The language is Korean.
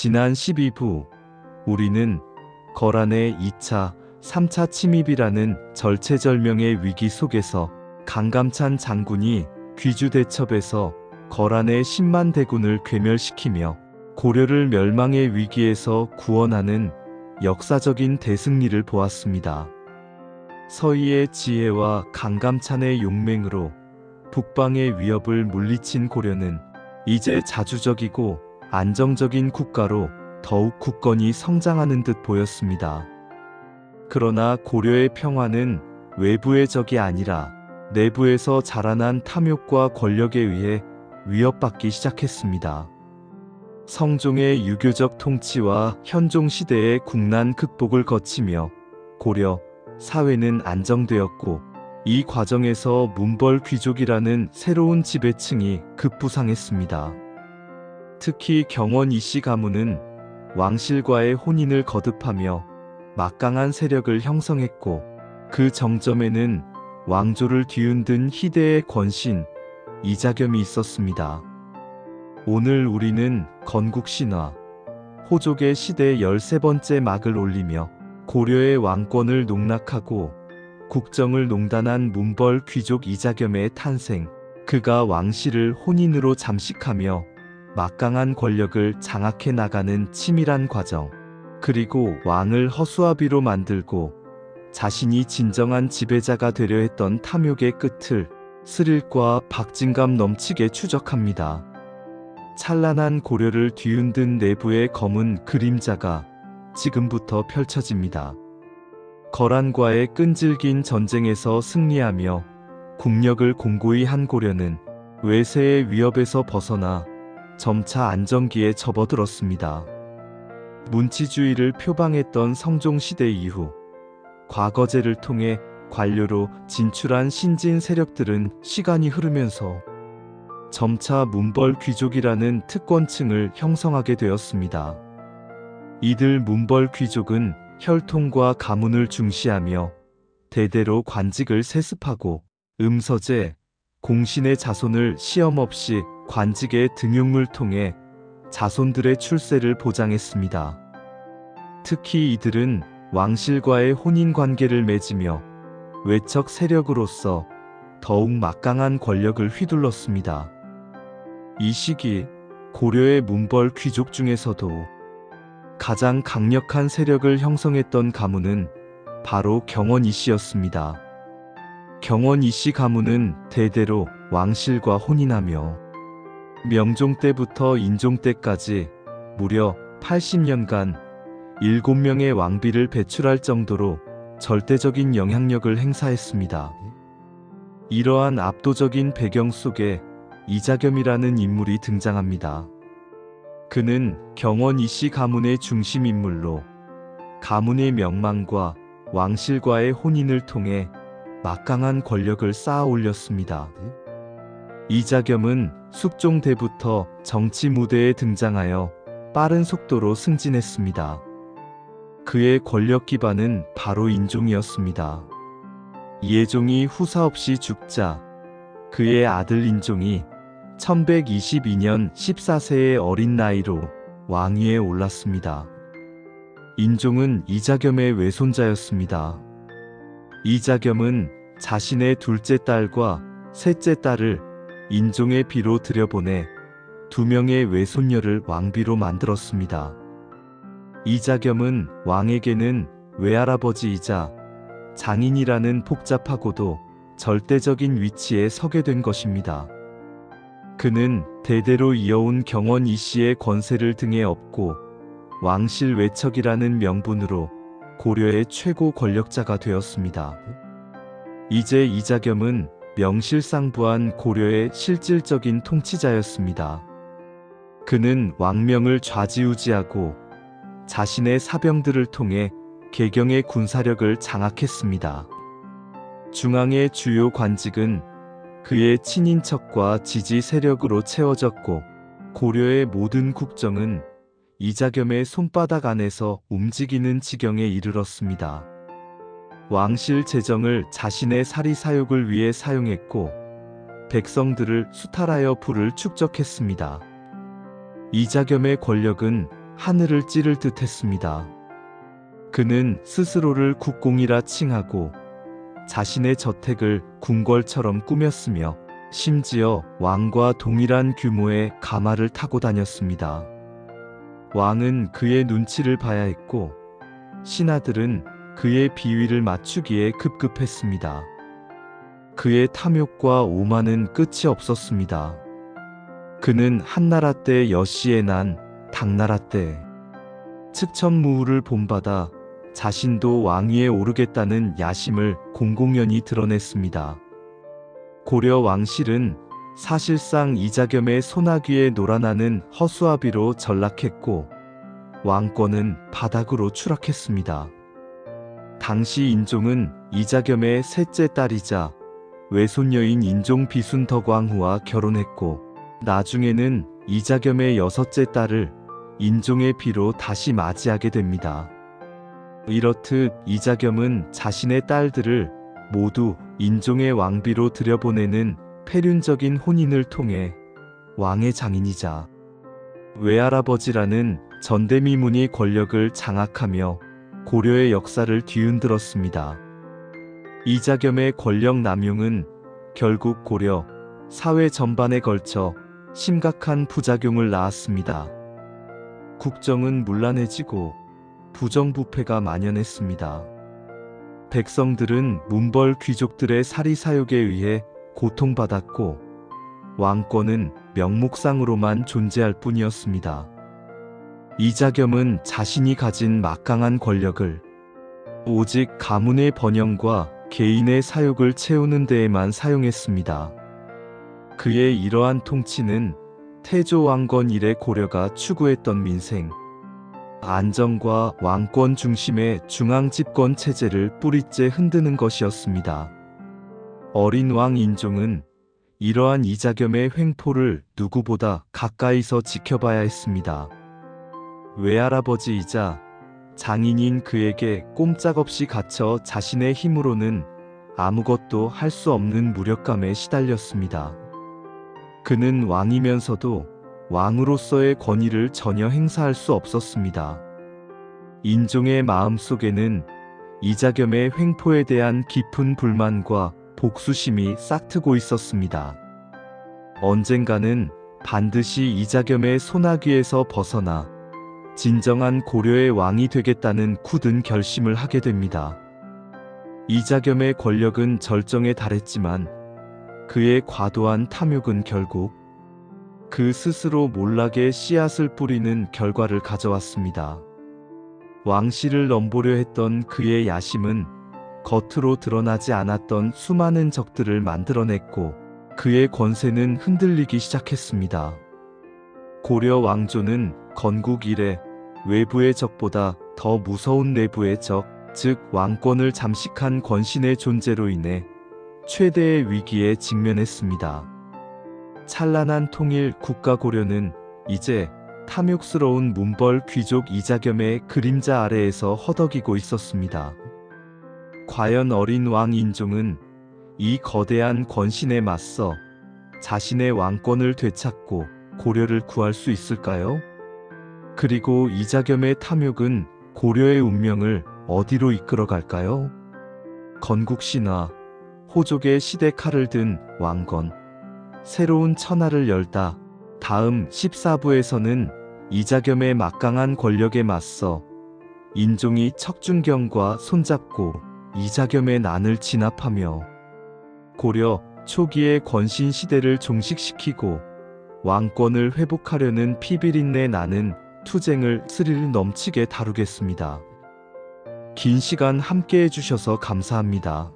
지난 12부 우리는 거란의 2차, 3차 침입이라는 절체절명의 위기 속에서 강감찬 장군이 귀주대첩에서 거란의 10만 대군을 괴멸시키며 고려를 멸망의 위기에서 구원하는 역사적인 대승리를 보았습니다. 서희의 지혜와 강감찬의 용맹으로 북방의 위협을 물리친 고려는 이제 자주적이고 안정적인 국가로 더욱 굳건히 성장하는 듯 보였습니다. 그러나 고려의 평화는 외부의 적이 아니라 내부에서 자라난 탐욕과 권력에 의해 위협받기 시작했습니다. 성종의 유교적 통치와 현종 시대의 국난 극복을 거치며 고려 사회는 안정되었고, 이 과정에서 문벌 귀족이라는 새로운 지배층이 급부상했습니다. 특히 경원 이씨 가문은 왕실과의 혼인을 거듭하며 막강한 세력을 형성했고, 그 정점에는 왕조를 뒤흔든 희대의 권신 이자겸이 있었습니다. 오늘 우리는 건국신화, 호족의 시대 13번째 막을 올리며 고려의 왕권을 농락하고 국정을 농단한 문벌 귀족 이자겸의 탄생, 그가 왕실을 혼인으로 잠식하며 막강한 권력을 장악해 나가는 치밀한 과정, 그리고 왕을 허수아비로 만들고 자신이 진정한 지배자가 되려 했던 탐욕의 끝을 스릴과 박진감 넘치게 추적합니다. 찬란한 고려를 뒤흔든 내부의 검은 그림자가 지금부터 펼쳐집니다. 거란과의 끈질긴 전쟁에서 승리하며 국력을 공고히 한 고려는 외세의 위협에서 벗어나 점차 안정기에 접어들었습니다. 문치주의를 표방했던 성종시대 이후 과거제를 통해 관료로 진출한 신진 세력들은 시간이 흐르면서 점차 문벌 귀족이라는 특권층을 형성하게 되었습니다. 이들 문벌 귀족은 혈통과 가문을 중시하며 대대로 관직을 세습하고 음서제, 공신의 자손을 시험 없이 관직의 등용을 통해 자손들의 출세를 보장했습니다. 특히 이들은 왕실과의 혼인 관계를 맺으며 외척 세력으로서 더욱 막강한 권력을 휘둘렀습니다. 이 시기 고려의 문벌 귀족 중에서도 가장 강력한 세력을 형성했던 가문은 바로 경원 이씨였습니다. 경원 이씨 가문은 대대로 왕실과 혼인하며 명종 때부터 인종 때까지 무려 80년간 7명의 왕비를 배출할 정도로 절대적인 영향력을 행사했습니다. 이러한 압도적인 배경 속에 이자겸이라는 인물이 등장합니다. 그는 경원 이씨 가문의 중심 인물로 가문의 명망과 왕실과의 혼인을 통해 막강한 권력을 쌓아 올렸습니다. 이자겸은 숙종 때부터 정치 무대에 등장하여 빠른 속도로 승진했습니다. 그의 권력 기반은 바로 인종이었습니다. 이해종이 후사 없이 죽자 그의 아들 인종이 1122년 14세의 어린 나이로 왕위에 올랐습니다. 인종은 이자겸의 외손자였습니다. 이자겸은 자신의 둘째 딸과 셋째 딸을 인종의 비로 들여보내 2명의 외손녀를 왕비로 만들었습니다. 이자겸은 왕에게는 외할아버지이자 장인이라는 복잡하고도 절대적인 위치에 서게 된 것입니다. 그는 대대로 이어온 경원 이씨의 권세를 등에 업고 왕실 외척이라는 명분으로 고려의 최고 권력자가 되었습니다. 이제 이자겸은 명실상부한 고려의 실질적인 통치자였습니다. 그는 왕명을 좌지우지하고 자신의 사병들을 통해 개경의 군사력을 장악했습니다. 중앙의 주요 관직은 그의 친인척과 지지 세력으로 채워졌고, 고려의 모든 국정은 이자겸의 손바닥 안에서 움직이는 지경에 이르렀습니다. 왕실 재정을 자신의 사리사욕을 위해 사용했고, 백성들을 수탈하여 부를 축적했습니다. 이자겸의 권력은 하늘을 찌를 듯 했습니다. 그는 스스로를 국공이라 칭하고 자신의 저택을 궁궐처럼 꾸몄으며 심지어 왕과 동일한 규모의 가마를 타고 다녔습니다. 왕은 그의 눈치를 봐야 했고 신하들은 그의 비위를 맞추기에 급급했습니다. 그의 탐욕과 오만은 끝이 없었습니다. 그는 한나라 때 여씨에 난 당나라 때 측천무후를 본받아 자신도 왕위에 오르겠다는 야심을 공공연히 드러냈습니다. 고려 왕실은 사실상 이자겸의 소나귀에 놀아나는 허수아비로 전락했고 왕권은 바닥으로 추락했습니다. 당시 인종은 이자겸의 셋째 딸이자 외손녀인 인종 비순 덕왕후와 결혼했고 나중에는 이자겸의 여섯째 딸을 인종의 비로 다시 맞이하게 됩니다. 이렇듯 이자겸은 자신의 딸들을 모두 인종의 왕비로 들여보내는 폐륜적인 혼인을 통해 왕의 장인이자 외할아버지라는 전대미문이 권력을 장악하며 고려의 역사를 뒤흔들었습니다. 이자겸의 권력 남용은 결국 고려 사회 전반에 걸쳐 심각한 부작용을 낳았습니다. 국정은 문란해지고 부정부패가 만연했습니다. 백성들은 문벌 귀족들의 사리사욕에 의해 고통받았고 왕권은 명목상으로만 존재할 뿐이었습니다. 이자겸은 자신이 가진 막강한 권력을 오직 가문의 번영과 개인의 사욕을 채우는 데에만 사용했습니다. 그의 이러한 통치는 태조 왕건 이래 고려가 추구했던 민생, 안정과 왕권 중심의 중앙집권 체제를 뿌리째 흔드는 것이었습니다. 어린 왕 인종은 이러한 이자겸의 횡포를 누구보다 가까이서 지켜봐야 했습니다. 외할아버지이자 장인인 그에게 꼼짝없이 갇혀 자신의 힘으로는 아무것도 할 수 없는 무력감에 시달렸습니다. 그는 왕이면서도 왕으로서의 권위를 전혀 행사할 수 없었습니다. 인종의 마음속에는 이자겸의 횡포에 대한 깊은 불만과 복수심이 싹트고 있었습니다. 언젠가는 반드시 이자겸의 소나귀에서 벗어나 진정한 고려의 왕이 되겠다는 굳은 결심을 하게 됩니다. 이자겸의 권력은 절정에 달했지만 그의 과도한 탐욕은 결국 그 스스로 몰락의 씨앗을 뿌리는 결과를 가져왔습니다. 왕실을 넘보려 했던 그의 야심은 겉으로 드러나지 않았던 수많은 적들을 만들어냈고 그의 권세는 흔들리기 시작했습니다. 고려 왕조는 건국 이래 외부의 적보다 더 무서운 내부의 적, 즉 왕권을 잠식한 권신의 존재로 인해 최대의 위기에 직면했습니다. 찬란한 통일 국가 고려는 이제 탐욕스러운 문벌 귀족 이자겸의 그림자 아래에서 허덕이고 있었습니다. 과연 어린 왕 인종은 이 거대한 권신에 맞서 자신의 왕권을 되찾고 고려를 구할 수 있을까요? 그리고 이자겸의 탐욕은 고려의 운명을 어디로 이끌어갈까요? 건국신화, 호족의 시대 칼을 든 왕건, 새로운 천하를 열다. 다음 14부에서는 이자겸의 막강한 권력에 맞서 인종이 척준경과 손잡고 이자겸의 난을 진압하며 고려 초기의 권신 시대를 종식시키고 왕권을 회복하려는 피비린내 나는 투쟁을 스릴 넘치게 다루겠습니다. 긴 시간 함께 해주셔서 감사합니다.